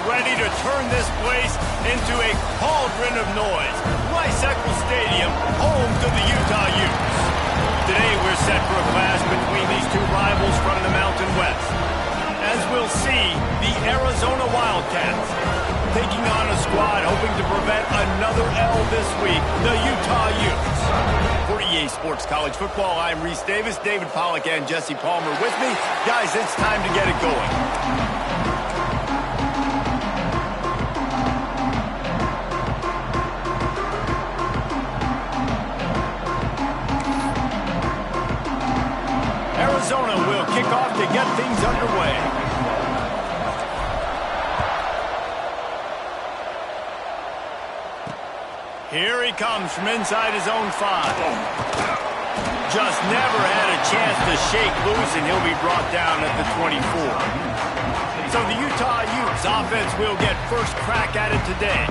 ready to turn this place into a cauldron of noise. Rice-Eccles Stadium, home to the Utah Utes. Today we're set for a clash between these two rivals from the Mountain West. As we'll see, the Arizona Wildcats taking on a squad hoping to prevent another L this week, the Utah Utes. For EA Sports College Football, I'm Reese Davis, David Pollack, and Jesse Palmer with me. Guys, it's time to get it going. Arizona will kick off to get things underway. Here he comes from inside his own 5. Just never had a chance to shake loose, and he'll be brought down at the 24. So the Utah Utes offense will get first crack at it today.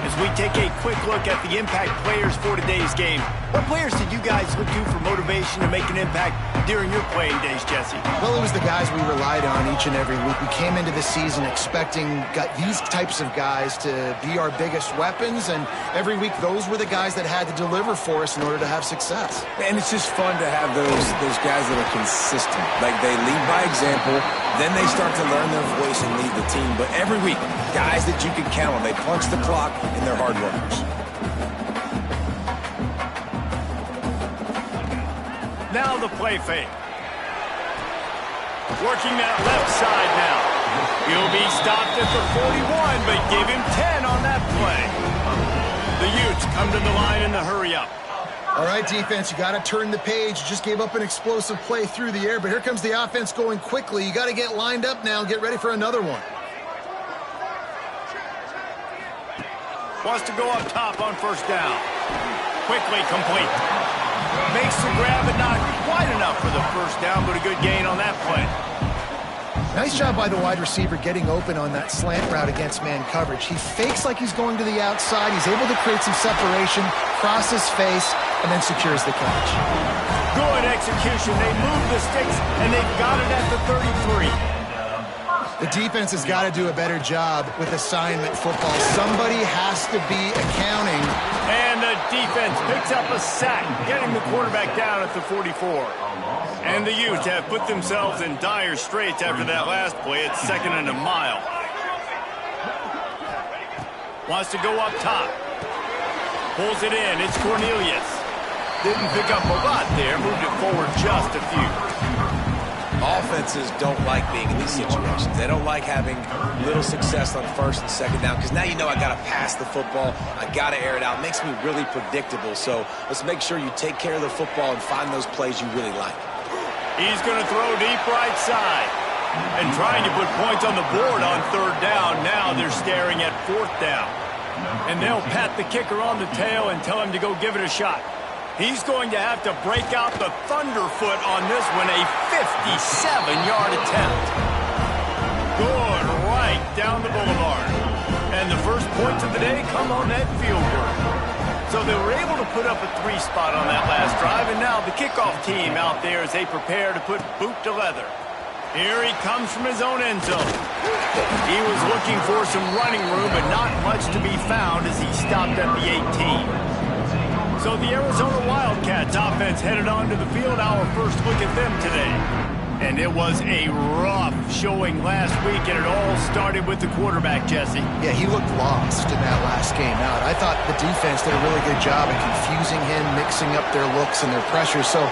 As we take a quick look at the impact players for today's game, what players did you guys look to for motivation to make an impact during your playing days, Jesse? Well, it was the guys we relied on each and every week. We came into the season expecting these types of guys to be our biggest weapons, and every week those were the guys that had to deliver for us in order to have success. And it's just fun to have those guys that are consistent. Like, they lead by example, then they start to learn their voice and lead the team. But every week, guys that you can count on, they punch the clock and they're hard workers. Now the play fake. Working that left side now. He'll be stopped at the 41, but give him 10 on that play. The Utes come to the line in the hurry-up. All right, defense, you got to turn the page. You just gave up an explosive play through the air, but here comes the offense going quickly. You got to get lined up now and get ready for another one. Wants to go up top on first down. Quickly complete. Makes the grab, but not quite enough for the first down, but a good gain on that play. Nice job by the wide receiver getting open on that slant route against man coverage. He fakes like he's going to the outside. He's able to create some separation, cross his face, and then secures the catch. Good execution. They move the sticks, and they've got it at the 33. The defense has got to do a better job with assignment football. Somebody has to be accounting. And the defense picks up a sack, getting the quarterback down at the 44. And the Utes have put themselves in dire straits after that last play. It's 2nd and a mile. Wants to go up top. Pulls it in. It's Cornelius. Didn't pick up a lot there. Moved it forward just a few. Offenses don't like being in these situations. They don't like having little success on first and second down, because now you know I got to pass the football. I got to air it out. It makes me really predictable. So let's make sure you take care of the football and find those plays you really like. He's going to throw deep right side. And trying to put points on the board on 3rd down. Now they're staring at 4th down. And they'll pat the kicker on the tail and tell him to go give it a shot. He's going to have to break out the thunderfoot on this one, a 57-yard attempt. Good right down the boulevard. And the first points of the day come on that field goal. So they were able to put up a 3 spot on that last drive, and now the kickoff team out there as they prepare to put boot to leather. Here he comes from his own end zone. He was looking for some running room, but not much to be found as he stopped at the 18. So the Arizona Wildcats offense headed onto the field. Our first look at them today. And it was a rough showing last week, and it all started with the quarterback, Jesse. Yeah, he looked lost in that last game out. I thought the defense did a really good job of confusing him, mixing up their looks and their pressure. So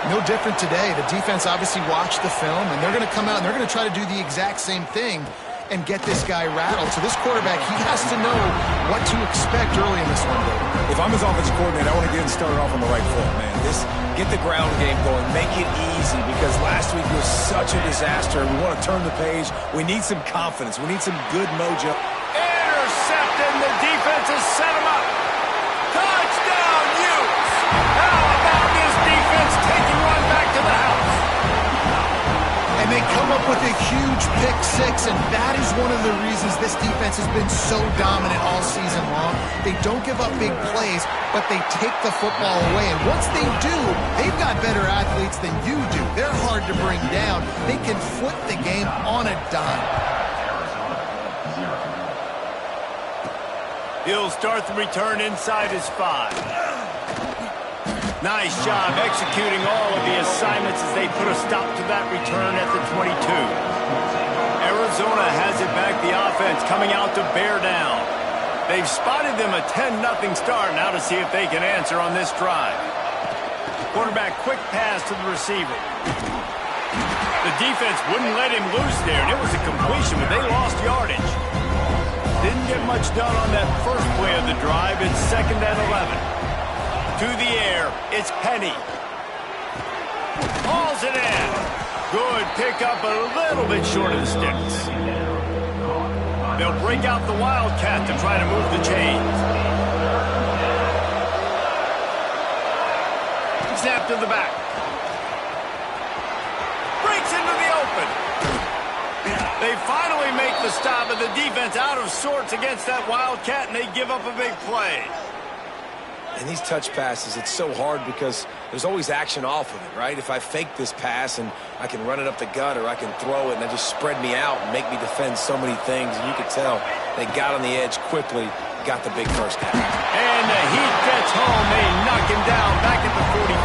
no different today. The defense obviously watched the film, and they're going to come out and they're going to try to do the exact same thing and get this guy rattled. So this quarterback, he has to know what to expect early in this one, David. If I'm his offensive coordinator, I want to get him started off on the right foot, man. Get the ground game going. Make it easy, because last week was such a disaster. We want to turn the page. We need some confidence. We need some good mojo. Intercepted, and the defense has set him up. Touchdown, Utes! How about this defense taking one back to the house? And they come up with a huge pick-6, and that is one of the reasons this defense has been so dominant all season long. They don't give up big plays, but they take the football away. And once they do, they've got better athletes than you do. They're hard to bring down. They can flip the game on a dime. He'll start the return inside his 5. Nice job executing all of the assignments as they put a stop to that return at the 22. Arizona has it back, the offense coming out to bear down. They've spotted them a 10-0 start now to see if they can answer on this drive. Quarterback quick pass to the receiver. The defense wouldn't let him loose there, and it was a completion, but they lost yardage. Didn't get much done on that first play of the drive. It's 2nd and 11. To the air, it's Penny. Hauls it in. Good pickup, a little bit short of the sticks. They'll break out the Wildcat to try to move the chains. Snap to the back. Breaks into the open. They finally make the stop, and the defense out of sorts against that Wildcat, and they give up a big play. And these touch passes, it's so hard because there's always action off of it, right? If I fake this pass and I can run it up the gut or I can throw it and they just spread me out and make me defend so many things. And you could tell they got on the edge quickly, got the big first down. And the heat gets home. They knock him down back at the 45.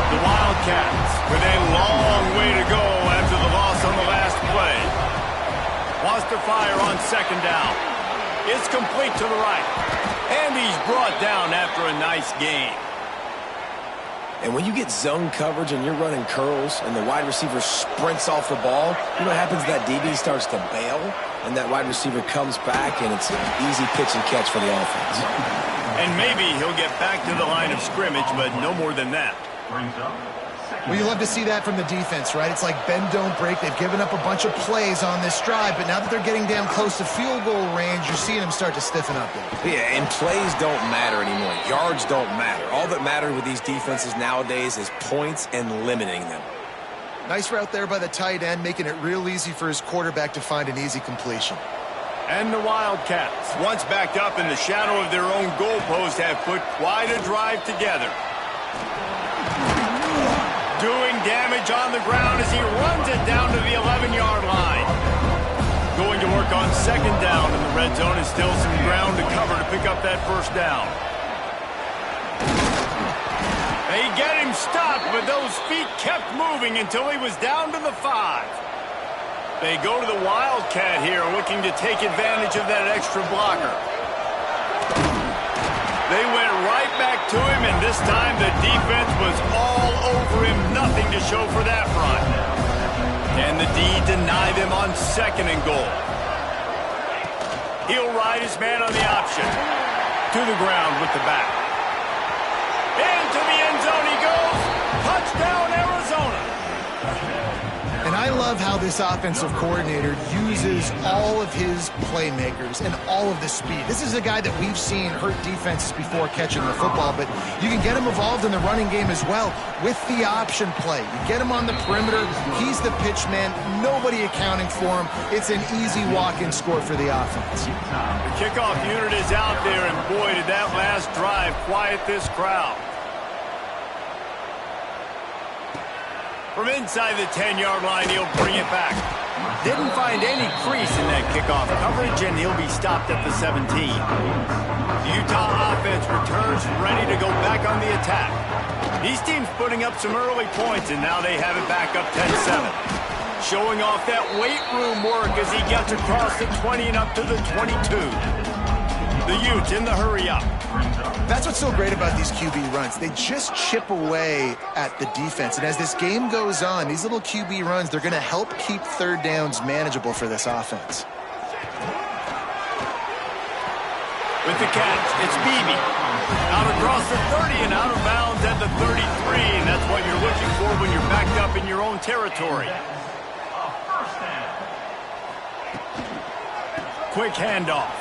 The Wildcats with a long way to go after the loss on the last play. Wants to fire on 2nd down. It's complete to the right. And he's brought down after a nice game. And when you get zone coverage and you're running curls and the wide receiver sprints off the ball, you know what happens? That DB starts to bail, and that wide receiver comes back, and it's an easy pitch and catch for the offense. And maybe he'll get back to the line of scrimmage, but no more than that. Well, you love to see that from the defense, right? It's like bend, don't break. They've given up a bunch of plays on this drive, but now that they're getting down close to field goal range, you're seeing them start to stiffen up there. Yeah, and plays don't matter anymore. Yards don't matter. All that matters with these defenses nowadays is points and limiting them. Nice route there by the tight end, making it real easy for his quarterback to find an easy completion. And the Wildcats, once backed up in the shadow of their own goalpost, have put quite a drive together. Doing damage on the ground as he runs it down to the 11-yard line. Going to work on 2nd down in the red zone, and still some ground to cover to pick up that first down. They get him stopped, but those feet kept moving until he was down to the 5. They go to the Wildcat here, looking to take advantage of that extra blocker. They went right back to him, and this time the defense was all over him. Nothing to show for that run. And the D deny them on 2nd and goal. He'll ride his man on the option. To the ground with the back. Into the end zone he goes. Touchdown, Arizona. And I love how this offensive coordinator uses all of his playmakers and all of the speed. This is a guy that we've seen hurt defenses before catching the football, but you can get him involved in the running game as well with the option play. You get him on the perimeter. He's the pitch man. Nobody accounting for him. It's an easy walk-in score for the offense. The kickoff unit is out there, and boy, did that last drive quiet this crowd. From inside the 10-yard line, he'll bring it back. Didn't find any crease in that kickoff coverage, and he'll be stopped at the 17. The Utah offense returns ready to go back on the attack. These teams putting up some early points, and now they have it back up 10-7. Showing off that weight room work as he gets across the 20 and up to the 22. The Utes in the hurry up. That's what's so great about these QB runs. They just chip away at the defense. And as this game goes on, these little QB runs, they're going to help keep 3rd downs manageable for this offense. With the catch, it's Beebe. Out across the 30 and out of bounds at the 33. And that's what you're looking for when you're backed up in your own territory. Quick handoff.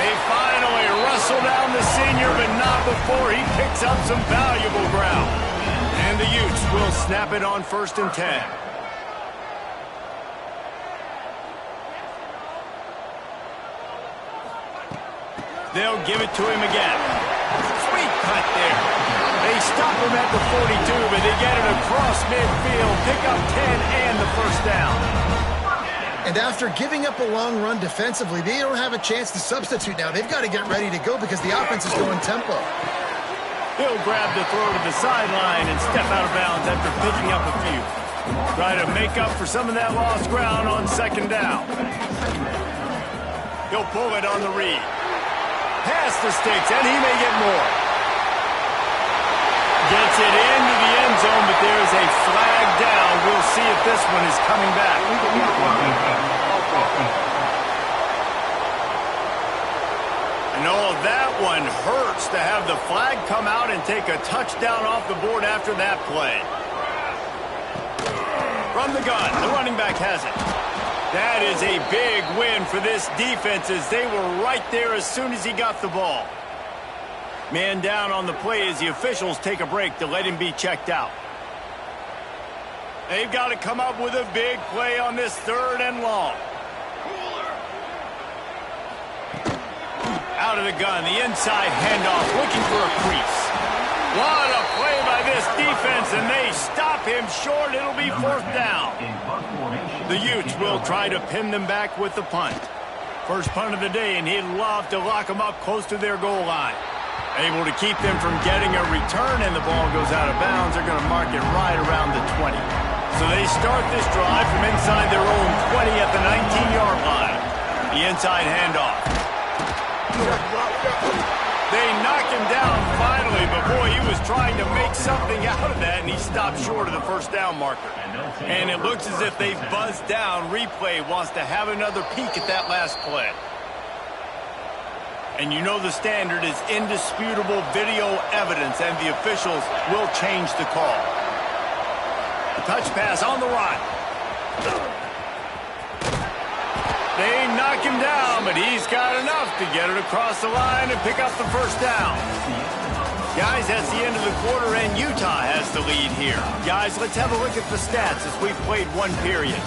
They finally wrestle down the senior, but not before he picks up some valuable ground. And the Utes will snap it on 1st and 10. They'll give it to him again. Sweet cut there. They stop him at the 42, but they get it across midfield, pick up 10 and the first down. And after giving up a long run defensively, they don't have a chance to substitute now. They've got to get ready to go because the offense is going tempo. He'll grab the throw to the sideline and step out of bounds after picking up a few. Try to make up for some of that lost ground on second down. He'll pull it on the read. Past the sticks, and he may get more. Gets it into the end zone, but there is a flag down. We'll see if this one is coming back. And oh, that one hurts to have the flag come out and take a touchdown off the board after that play. From the gun, the running back has it. That is a big win for this defense as they were right there as soon as he got the ball. Man down on the play as the officials take a break to let him be checked out. They've got to come up with a big play on this 3rd and long. Out of the gun, the inside handoff, looking for a crease. What a play by this defense, and they stop him short. It'll be 4th down. The Utes will try to pin them back with the punt. First punt of the day, and he'd love to lock them up close to their goal line. Able to keep them from getting a return, and the ball goes out of bounds. They're going to mark it right around the 20. So they start this drive from inside their own 20 at the 19-yard line. The inside handoff. They knock him down finally, but boy, he was trying to make something out of that, and he stopped short of the 1st down marker. And it looks as if they've buzzed down. Replay wants to have another peek at that last play. And you know the standard is indisputable video evidence, and the officials will change the call. The touch pass on the run. They knock him down, but he's got enough to get it across the line and pick up the 1st down. Guys, that's the end of the quarter, and Utah has the lead here. Guys, let's have a look at the stats as we've played 1 period.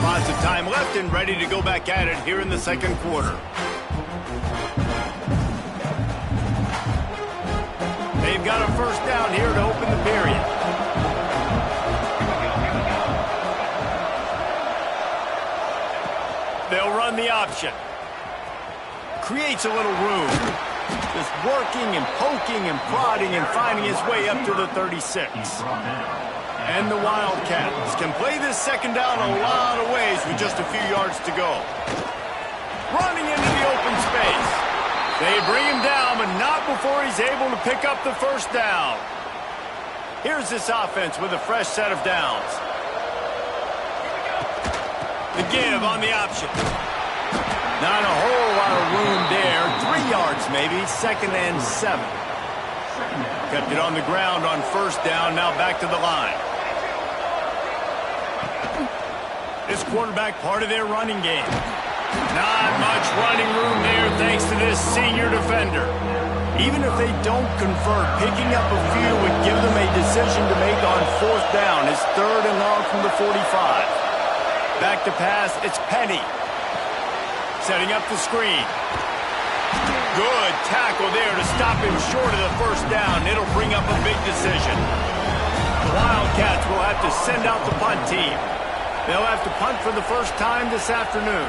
Lots of time left and ready to go back at it here in the 2nd quarter. They've got a 1st down here to open the period. They'll run the option. Creates a little room. Just working and poking and prodding and finding his way up to the 36. And the Wildcats can play this 2nd down a lot of ways with just a few yards to go. Running into the open space. They bring him down, but not before he's able to pick up the 1st down. Here's this offense with a fresh set of downs. The give on the option. Not a whole lot of room there. 3 yards maybe, 2nd and 7. Kept it on the ground on 1st down, now back to the line. This quarterback part of their running game. Not much running room there thanks to this senior defender. Even if they don't convert, picking up a few would give them a decision to make on 4th down. It's 3rd and long from the 45. Back to pass, it's Penny. Setting up the screen. Good tackle there to stop him short of the 1st down. It'll bring up a big decision. The Wildcats will have to send out the punt team. They'll have to punt for the 1st time this afternoon.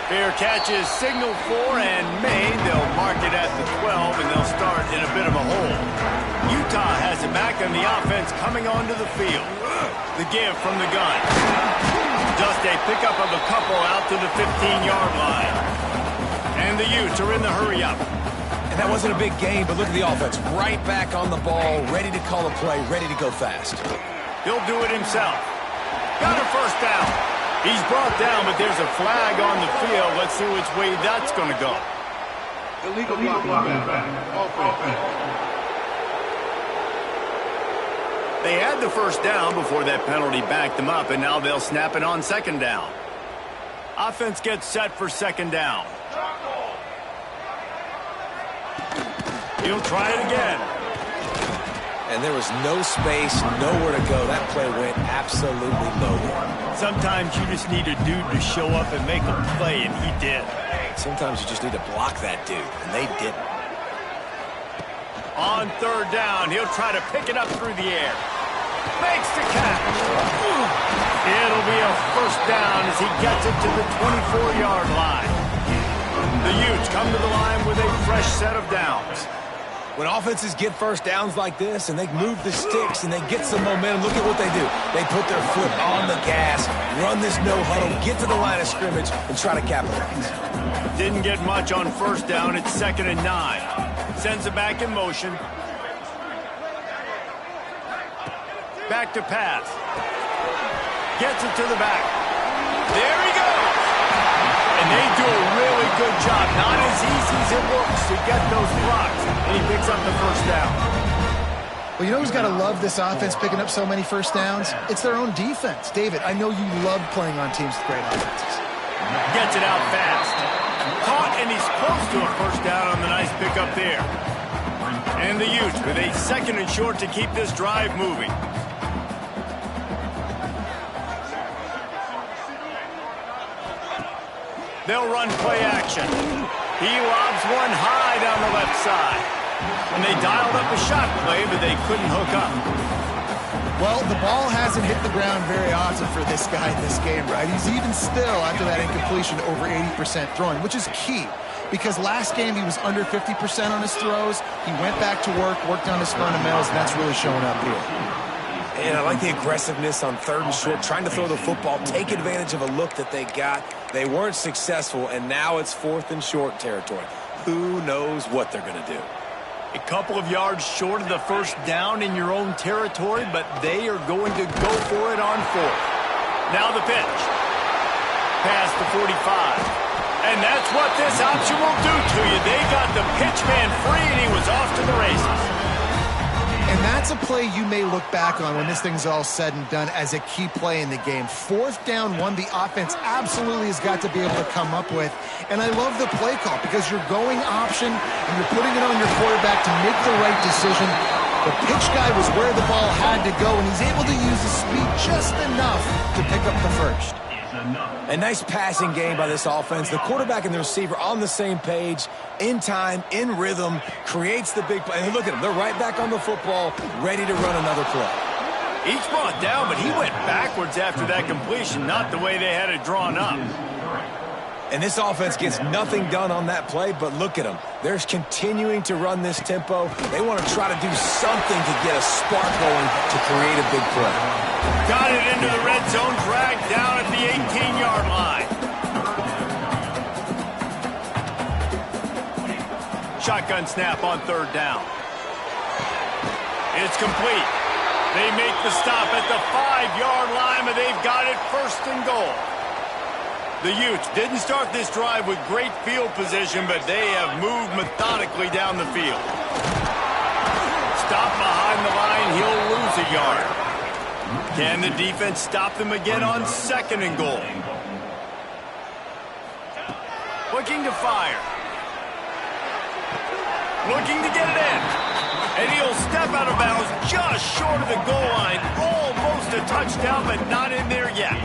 Fair catch is signaled for and made. They'll mark it at the 12, and they'll start in a bit of a hole. Utah has it back, and the offense coming onto the field. The give from the gun. Just a pickup of a couple out to the 15-yard line. And the Utes are in the hurry-up. And that wasn't a big game, but look at the offense. Right back on the ball, ready to call a play, ready to go fast. He'll do it himself. Got a 1st down. He's brought down, but there's a flag on the field. Let's see which way that's going to go. Illegal blocking. Offense. They had the 1st down before that penalty backed them up, and now they'll snap it on 2nd down. Offense gets set for 2nd down. He'll try it again. And there was no space, nowhere to go. That play went absolutely nowhere. Sometimes you just need a dude to show up and make a play, and he did. Sometimes you just need to block that dude, and they didn't. On third down, he'll try to pick it up through the air. Makes the catch. It'll be a first down as he gets it to the 24-yard line. The Utes come to the line with a fresh set of downs. When offenses get first downs like this and they move the sticks and they get some momentum, look at what they do. They put their foot on the gas, run this no-huddle, get to the line of scrimmage, and try to capitalize. Didn't get much on first down. It's 2nd and 9. Sends it back in motion. Back to pass. Gets it to the back. There he goes. And they do a really good job. Not as easy as it looks to get those blocks. And he picks up the first down. Well, you know who's got to love this offense picking up so many first downs? It's their own defense. David, I know you love playing on teams with great offenses. Gets it out fast. Caught, and he's close to a first down on the nice pickup there. And the Utes with a 2nd and short to keep this drive moving. They'll run play action. He lobs one high down the left side. And they dialed up a shot play, but they couldn't hook up. Well, the ball hasn't hit the ground very often for this guy in this game, right? He's even still, after that incompletion, over 80% throwing, which is key. Because last game, he was under 50% on his throws. He went back to work, worked on his fundamentals, and that's really showing up here. And I like the aggressiveness on 3rd and short, trying to throw the football, take advantage of a look that they got. They weren't successful, and now it's 4th and short territory. Who knows what they're going to do? A couple of yards short of the first down in your own territory, but they are going to go for it on 4th. Now the pitch. Past the 45. And that's what this option will do to you. They got the pitch man free, and he was off to the races. And that's a play you may look back on when this thing's all said and done as a key play in the game. 4th down, one the offense absolutely has got to be able to come up with. And I love the play call because you're going option and you're putting it on your quarterback to make the right decision. The pitch guy was where the ball had to go, and he's able to use his speed just enough to pick up the first. A nice passing game by this offense. The quarterback and the receiver on the same page, in time, in rhythm, creates the big play. And look at them. They're right back on the football, ready to run another play. Each brought down, but he went backwards after that completion, not the way they had it drawn up. And this offense gets nothing done on that play, but look at them. They're continuing to run this tempo. They want to try to do something to get a spark going to create a big play. Got it into the red zone, dragged down at the 18-yard line. Shotgun snap on 3rd down. It's complete. They make the stop at the 5-yard line, but they've got it 1st and goal. The Utes didn't start this drive with great field position, but they have moved methodically down the field. Stop behind the line, he'll lose a yard. Can the defense stop them again on 2nd and goal? Looking to fire. Looking to get it in. And he'll step out of bounds just short of the goal line. Almost a touchdown, but not in there yet.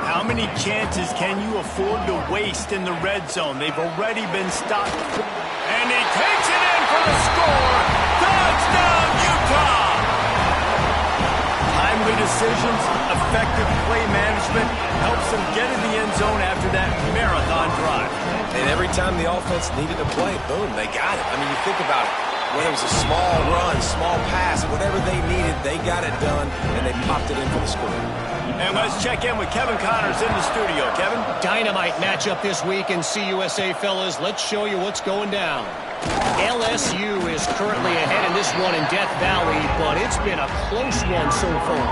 How many chances can you afford to waste in the red zone? They've already been stopped. And he takes it in for the score. Touchdown, Utah! Timely decisions, effective play management helps them get in the end zone after that marathon drive. And every time the offense needed a play, boom, they got it. I mean, you think about it. Whether it was a small run, small pass, whatever they needed, they got it done, and they popped it in for the score. And let's check in with Kevin Connors in the studio. Kevin? Dynamite matchup this week in CUSA, fellas. Let's show you what's going down. LSU is currently ahead in this one in Death Valley, but it's been a close one so far.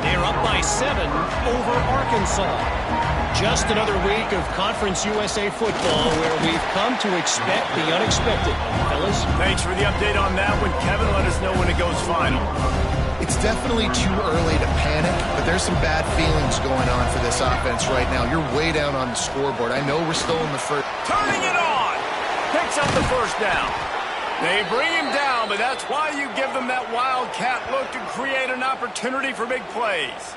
They're up by 7 over Arkansas. Just another week of Conference USA football where we've come to expect the unexpected. Fellas? Thanks for the update on that one. Kevin, let us know when it goes final. It's definitely too early to panic, but there's some bad feelings going on for this offense right now. You're way down on the scoreboard. I know we're still in the first. Turning it on! Picks up the first down. They bring him down, but that's why you give them that wildcat look to create an opportunity for big plays.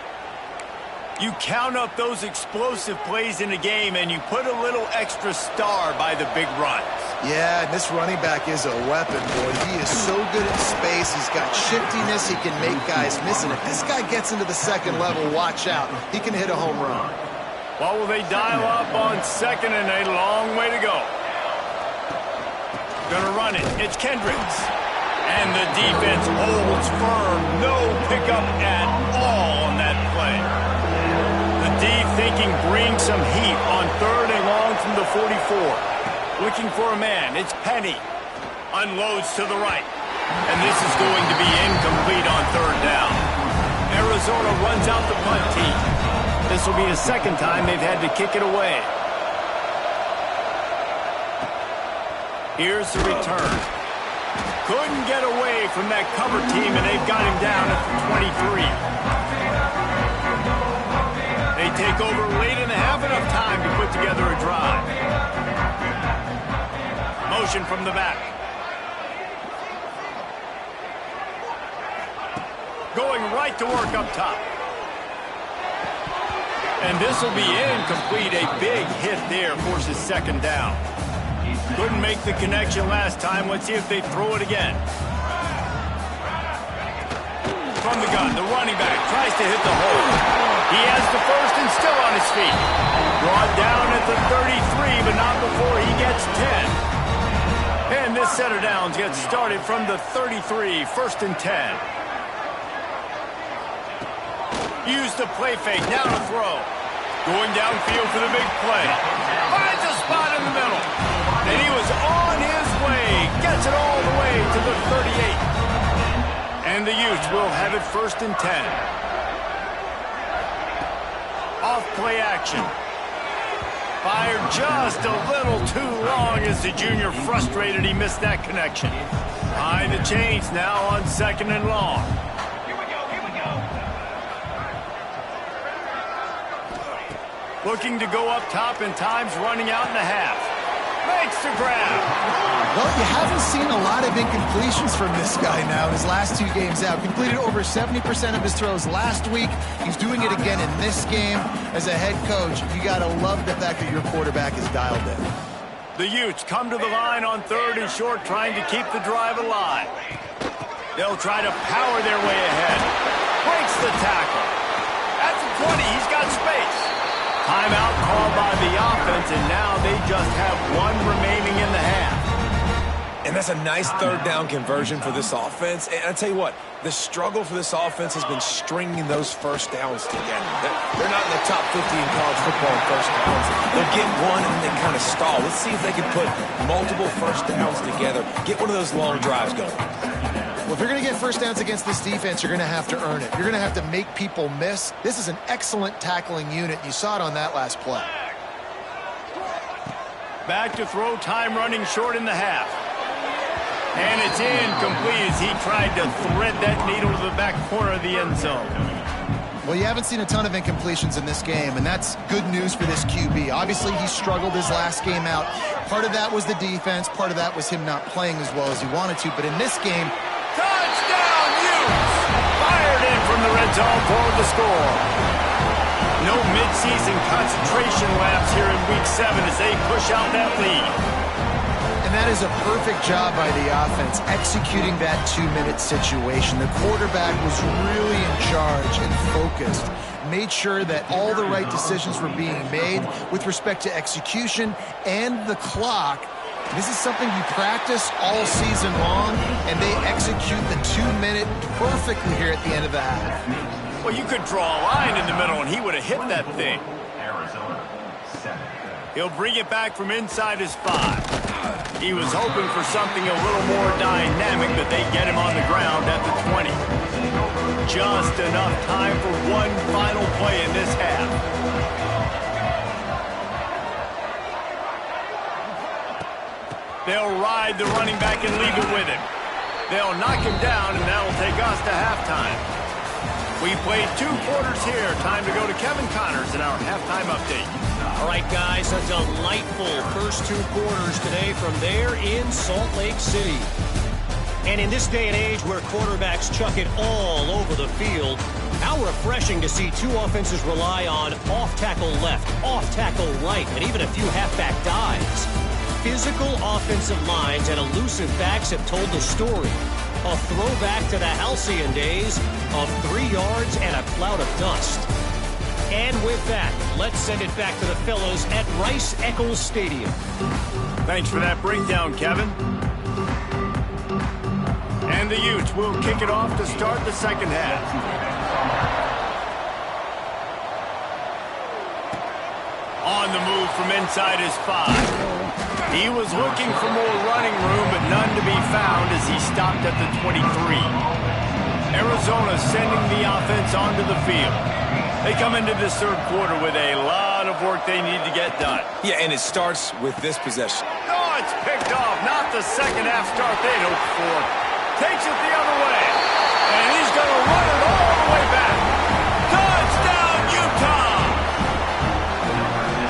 You count up those explosive plays in a game, and you put a little extra star by the big runs. Yeah, and this running back is a weapon, boy. He is so good in space. He's got shiftiness. He can make guys miss. And if this guy gets into the second level, watch out. He can hit a home run. Well, will they dial up on 2nd and a long way to go? Gonna run it. It's Kendricks. And the defense holds firm. No pickup at all on that play. The D thinking bring some heat on 3rd and long from the 44. Looking for a man. It's Penny. Unloads to the right. And this is going to be incomplete on 3rd down. Arizona runs out the punt team. This will be the 2nd time they've had to kick it away. Here's the return. Couldn't get away from that cover team, and they've got him down at the 23. They take over late in the half, enough time to put together a drive. Motion from the back. Going right to work up top. And this will be incomplete. A big hit there forces 2nd down. Couldn't make the connection last time. Let's see if they throw it again. From the gun, the running back tries to hit the hole. He has the first and still on his feet. Brought down at the 33, but not before he gets 10. And this set of downs gets started from the 33, 1st and 10. Use the play fake, now to throw. Going downfield for the big play. Finds a spot in the middle. And he was on his way. Gets it all the way to the 38. And the Utes will have it 1st and 10. Off play action. Fired just a little too long as the junior frustrated he missed that connection. Behind the chains now on 2nd and long. Looking to go up top, and time's running out in the half. Makes the grab. Well, you haven't seen a lot of incompletions from this guy now his last 2 games out. Completed over 70% of his throws last week. He's doing it again in this game. As a head coach, you got to love the fact that your quarterback is dialed in. The Utes come to the line on 3rd and short, trying to keep the drive alive. They'll try to power their way ahead. Breaks the tackle. At the 20, he's got space. Timeout called by the offense, and now they just have 1 remaining in the half. And that's a nice 3rd down conversion for this offense. And I tell you what, the struggle for this offense has been stringing those 1st downs together. They're not in the top 50 in college football in 1st downs. They'll get one and then they kind of stall. Let's see if they can put multiple 1st downs together. Get one of those long drives going. Well, if you're going to get 1st downs against this defense, you're going to have to earn it. You're going to have to make people miss. This is an excellent tackling unit. You saw it on that last play. Back to throw, time running short in the half. And it's incomplete as he tried to thread that needle to the back corner of the end zone. Well, you haven't seen a ton of incompletions in this game, and that's good news for this QB. Obviously, he struggled his last game out. Part of that was the defense. Part of that was him not playing as well as he wanted to. But in this game... Touchdown, Utes! Fired in from the red zone for the score. No midseason concentration laps here in Week 7 as they push out that lead. And that is a perfect job by the offense, executing that 2-minute situation. The quarterback was really in charge and focused, made sure that all the right decisions were being made with respect to execution and the clock. This is something you practice all season long, and they execute the 2-minute perfectly here at the end of the half. Well, you could draw a line in the middle, and he would have hit that thing. He'll bring it back from inside his 5. He was hoping for something a little more dynamic, but they get him on the ground at the 20. Just enough time for one final play in this half. They'll ride the running back and leave it with him. They'll knock him down, and that'll take us to halftime. We played 2 quarters here. Time to go to Kevin Connors in our halftime update. All right, guys, a delightful first 2 quarters today from there in Salt Lake City. And in this day and age where quarterbacks chuck it all over the field, how refreshing to see 2 offenses rely on off-tackle left, off-tackle right, and even a few halfback dives. physical offensive lines and elusive backs have told the story. A throwback to the halcyon days of 3 yards and a cloud of dust. And with that, let's send it back to the fellows at Rice-Eccles Stadium. Thanks for that breakdown, Kevin. And the Utes will kick it off to start the second half. On the move from inside his 5. He was looking for more running room, but none to be found as he stopped at the 23. Arizona sending the offense onto the field. They come into this third quarter with a lot of work they need to get done. Yeah, and it starts with this possession. Oh, it's picked off. Not the second half start they'd hoped for. Takes it the other way. And he's going to run it all the way back. Touchdown, Utah!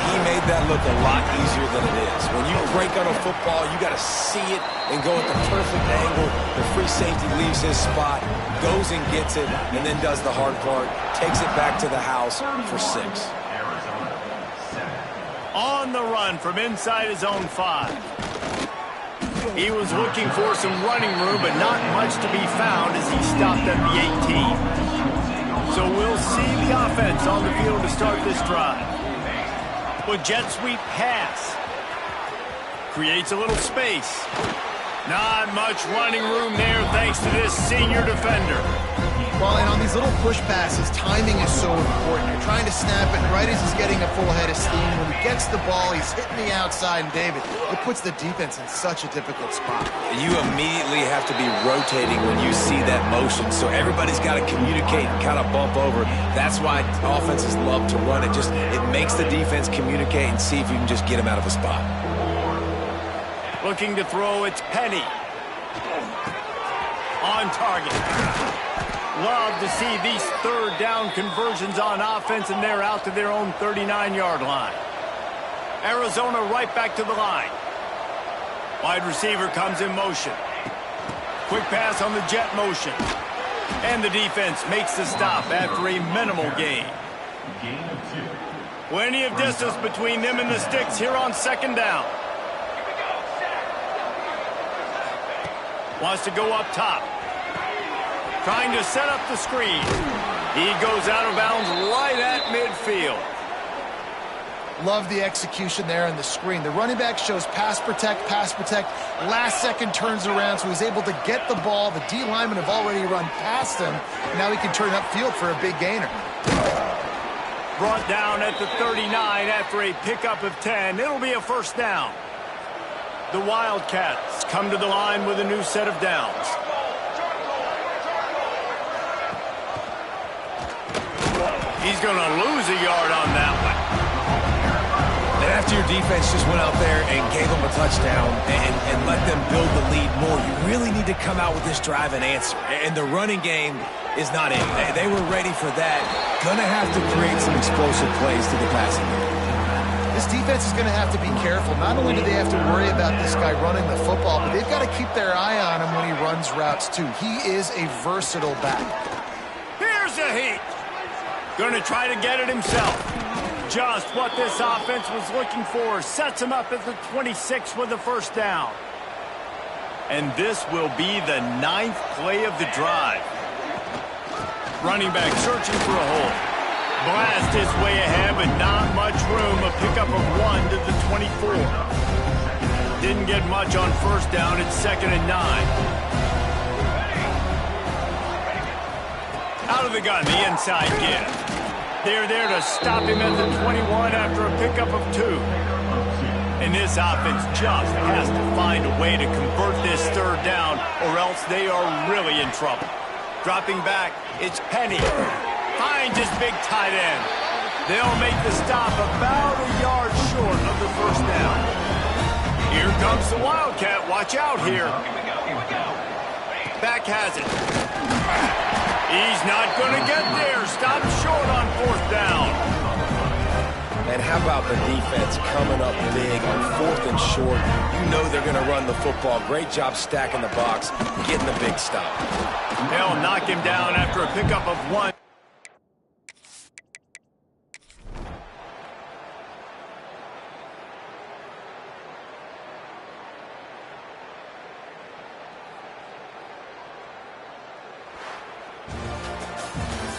He made that look a lot easier than it is. When you break on a football, you got to see it and go at the perfect angle. The free safety leaves his spot, goes and gets it, and then does the hard part, takes it back to the house for 6. On the run from inside his own 5. He was looking for some running room, but not much to be found as he stopped at the 18. So we'll see the offense on the field to start this drive. With jet sweep pass. Creates a little space. Not much running room there thanks to this senior defender. Well, and on these little push passes, timing is so important. You're trying to snap it right as he's getting a full head of steam. When he gets the ball, he's hitting the outside, and David, it puts the defense in such a difficult spot. You immediately have to be rotating when you see that motion, so everybody's got to communicate and kind of bump over. That's why offenses love to run it. It makes the defense communicate and see if you can just get him out of a spot. Looking to throw, it's Penny. On target. Love to see these third down conversions on offense, and they're out to their own 39-yard line. Arizona right back to the line. Wide receiver comes in motion. Quick pass on the jet motion. And the defense makes the stop after a minimal gain. Plenty of distance between them and the sticks here on second down. Wants to go up top. Trying to set up the screen. He goes out of bounds right at midfield. Love the execution there on the screen. The running back shows pass protect, pass protect. Last second turns around, so he's able to get the ball. The D linemen have already run past him. Now he can turn upfield for a big gainer. Brought down at the 39 after a pickup of 10. It'll be a first down. The Wildcats come to the line with a new set of downs. He's going to lose a yard on that one. And after your defense just went out there and gave them a touchdown and let them build the lead more, you really need to come out with this drive and answer. And the running game is not in. They were ready for that. Going to have to create some explosive plays to the passing game. This defense is going to have to be careful. Not only do they have to worry about this guy running the football, but they've got to keep their eye on him when he runs routes too. He is a versatile back. Here's a heat. Going to try to get it himself. Just what this offense was looking for. Sets him up at the 26 with the first down. And this will be the 9th play of the drive. Running back searching for a hole. Blast his way ahead, but not much room. A pickup of 1 to the 24. Didn't get much on first down. It's 2nd and 9. Out of the gun, the inside give. They're there to stop him at the 21 after a pickup of 2. And this offense just has to find a way to convert this third down, or else they are really in trouble. Dropping back, it's Penny. Finds his big tight end. They'll make the stop about a yard short of the first down. Here comes the Wildcat. Watch out here. Back has it. He's not going to get there. Stop short on fourth down. And how about the defense coming up big on 4th and short? You know they're going to run the football. Great job stacking the box, getting the big stop. They'll knock him down after a pickup of 1.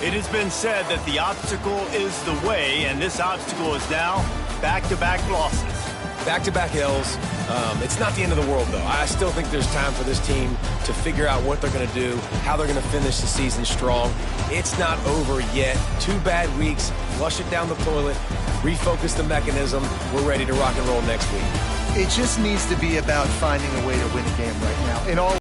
It has been said that the obstacle is the way, and this obstacle is now back-to-back losses. Back-to-back L's. It's not the end of the world, though. I still think there's time for this team to figure out what they're going to do, how they're going to finish the season strong. It's not over yet. 2 bad weeks. Flush it down the toilet. Refocus the mechanism. We're ready to rock and roll next week. It just needs to be about finding a way to win a game right now. In all